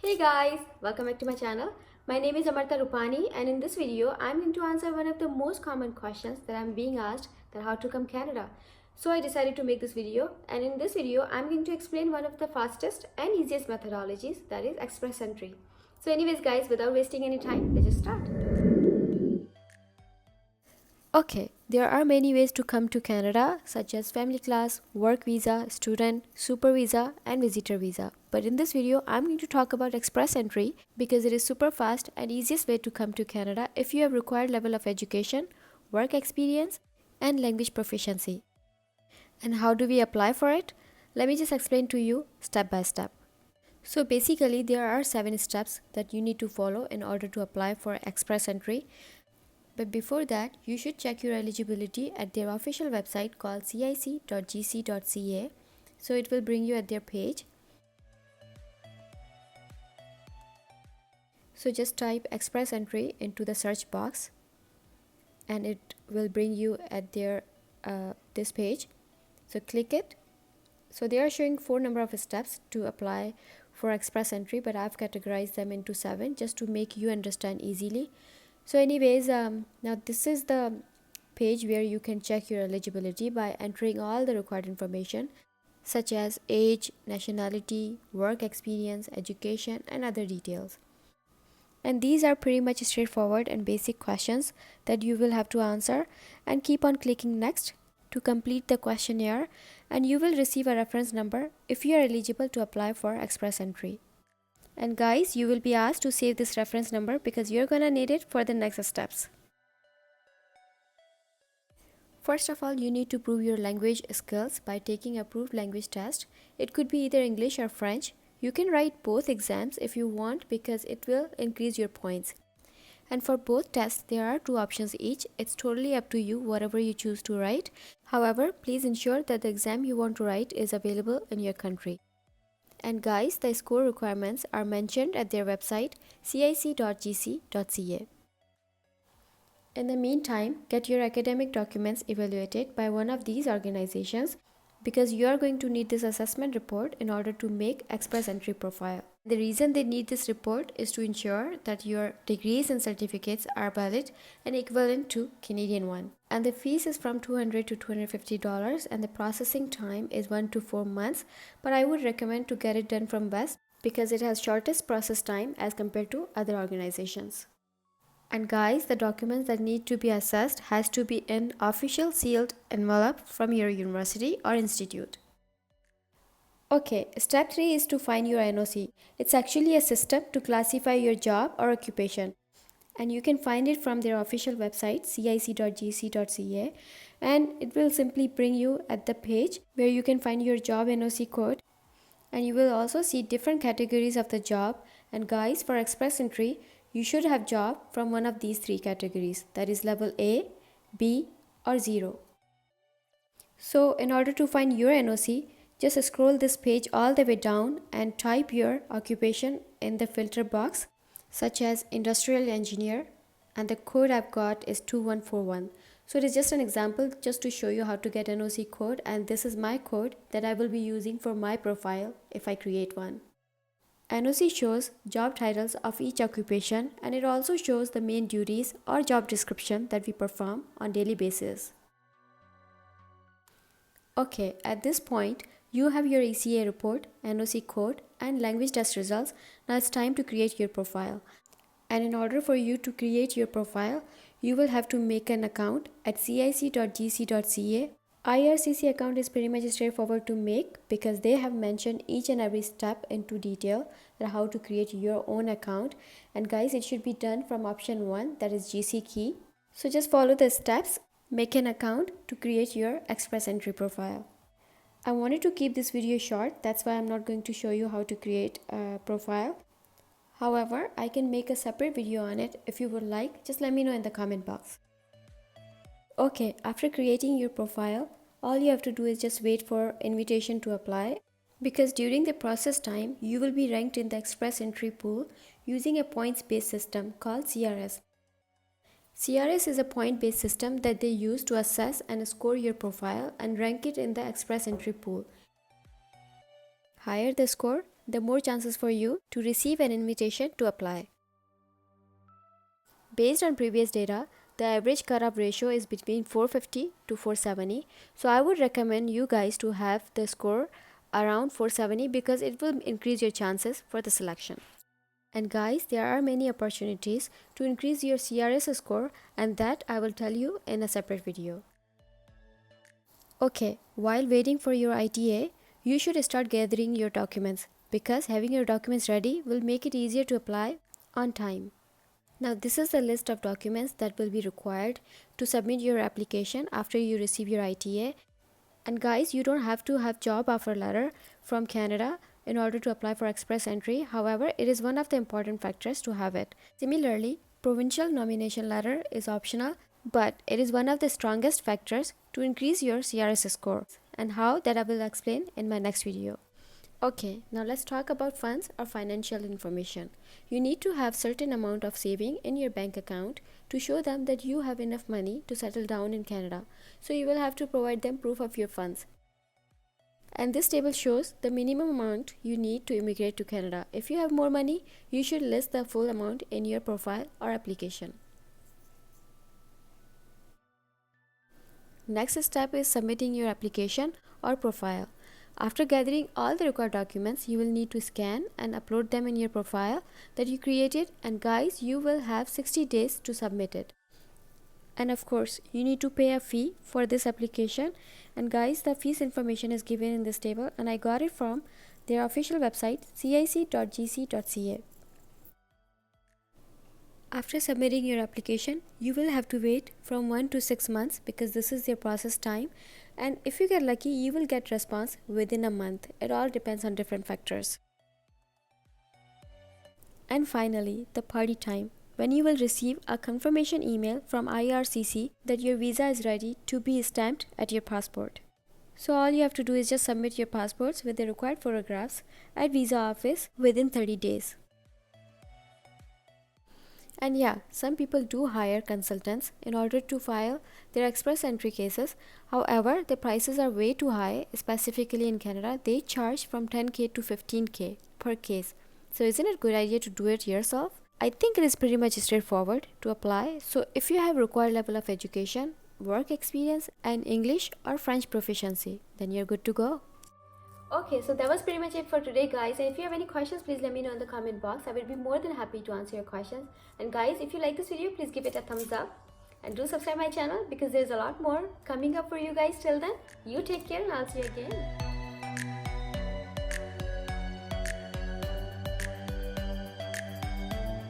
Hey guys, welcome back to my channel. My name is Amarta Rupani and in this video I'm going to answer one of the most common questions that I'm being asked, that how to come Canada. So I decided to make this video, and in this video I'm going to explain one of the fastest and easiest methodologies, that is express entry. So anyways guys, without wasting any time, let's just start. Okay, there are many ways to come to Canada, such as family class, work visa, student, super visa, and visitor visa. But in this video, I'm going to talk about express entry because it is super fast and easiest way to come to Canada if you have required level of education, work experience, and language proficiency. And how do we apply for it? Let me just explain to you step by step. So basically, there are 7 steps that you need to follow in order to apply for express entry. But before that, you should check your eligibility at their official website called cic.gc.ca. So it will bring you at their page. So just type express entry into the search box and it will bring you at their this page. So click it. So they are showing 4 number of steps to apply for express entry, but I've categorized them into 7 just to make you understand easily. So anyways, now this is the page where you can check your eligibility by entering all the required information such as age, nationality, work experience, education, and other details. And these are pretty much straightforward and basic questions that you will have to answer, and keep on clicking next to complete the questionnaire, and you will receive a reference number if you are eligible to apply for express entry. And guys, you will be asked to save this reference number because you're gonna need it for the next steps. First of all, you need to prove your language skills by taking a approved language test. It could be either English or French. You can write both exams if you want because it will increase your points. And for both tests, there are 2 options each. It's totally up to you, whatever you choose to write. However, please ensure that the exam you want to write is available in your country. And guys, the score requirements are mentioned at their website cic.gc.ca. In the meantime, get your academic documents evaluated by one of these organizations because you are going to need this assessment report in order to make express entry profile. The reason they need this report is to ensure that your degrees and certificates are valid and equivalent to Canadian one. And the fees is from $200 to $250 and the processing time is 1 to 4 months, but I would recommend to get it done from West because it has shortest process time as compared to other organizations. And guys, the documents that need to be assessed has to be in official sealed envelope from your university or institute. Okay, step 3 is to find your NOC. It's actually a system to classify your job or occupation. And you can find it from their official website cic.gc.ca, and it will simply bring you at the page where you can find your job NOC code, and you will also see different categories of the job. And guys, for express entry, you should have job from one of these 3 categories, that is level A, B, or 0. So in order to find your NOC, just scroll this page all the way down and type your occupation in the filter box such as industrial engineer, and the code I've got is 2141. So it is just an example just to show you how to get NOC code, and this is my code that I will be using for my profile if I create one. NOC shows job titles of each occupation, and it also shows the main duties or job description that we perform on daily basis. Okay, at this point, you have your ECA report, NOC code, and language test results. Now it's time to create your profile. And in order for you to create your profile, you will have to make an account at cic.gc.ca. IRRC account is pretty much straightforward to make because they have mentioned each and every step into detail that how to create your own account. And guys, it should be done from option 1, that is GC key. So just follow the steps, make an account to create your express entry profile. I wanted to keep this video short, that's why I'm not going to show you how to create a profile. However, I can make a separate video on it. If you would like, just let me know in the comment box. Okay, after creating your profile, all you have to do is just wait for invitation to apply, because during the process time, you will be ranked in the express entry pool using a points-based system called CRS. CRS is a point-based system that they use to assess and score your profile and rank it in the express entry pool. Higher the score, the more chances for you to receive an invitation to apply. Based on previous data, the average cut-off ratio is between 450 to 470. So I would recommend you guys to have the score around 470 because it will increase your chances for the selection. And guys, there are many opportunities to increase your CRS score, and that I will tell you in a separate video. Okay, while waiting for your ITA, you should start gathering your documents because having your documents ready will make it easier to apply on time. Now this is the list of documents that will be required to submit your application after you receive your ITA. And guys, you don't have to have job offer letter from Canada in order to apply for express entry. However, it is one of the important factors to have it. Similarly, provincial nomination letter is optional, but it is one of the strongest factors to increase your CRS score, and how, that I will explain in my next video. Okay, now let's talk about funds or financial information. You need to have certain amount of saving in your bank account to show them that you have enough money to settle down in Canada. So you will have to provide them proof of your funds. And this table shows the minimum amount you need to immigrate to Canada. If you have more money, you should list the full amount in your profile or application. Next step is submitting your application or profile. After gathering all the required documents, you will need to scan and upload them in your profile that you created, and guys, you will have 60 days to submit it. And of course, you need to pay a fee for this application, and guys, the fees information is given in this table and I got it from their official website cic.gc.ca. After submitting your application, you will have to wait from 1 to 6 months because this is their process time, and if you get lucky, you will get response within a month. It all depends on different factors. And finally, the party time, when you will receive a confirmation email from IRCC that your visa is ready to be stamped at your passport. So all you have to do is just submit your passports with the required photographs at visa office within 30 days. And yeah, some people do hire consultants in order to file their express entry cases. However, the prices are way too high, specifically in Canada. They charge from 10K to 15K per case. So isn't it a good idea to do it yourself? I think it is pretty much straightforward to apply. So if you have required level of education, work experience, and English or French proficiency, then you're good to go. Okay, so that was pretty much it for today, guys. And if you have any questions, please let me know in the comment box. I will be more than happy to answer your questions. And guys, if you like this video, please give it a thumbs up and do subscribe my channel because there's a lot more coming up for you guys. Till then, you take care and I'll see you again.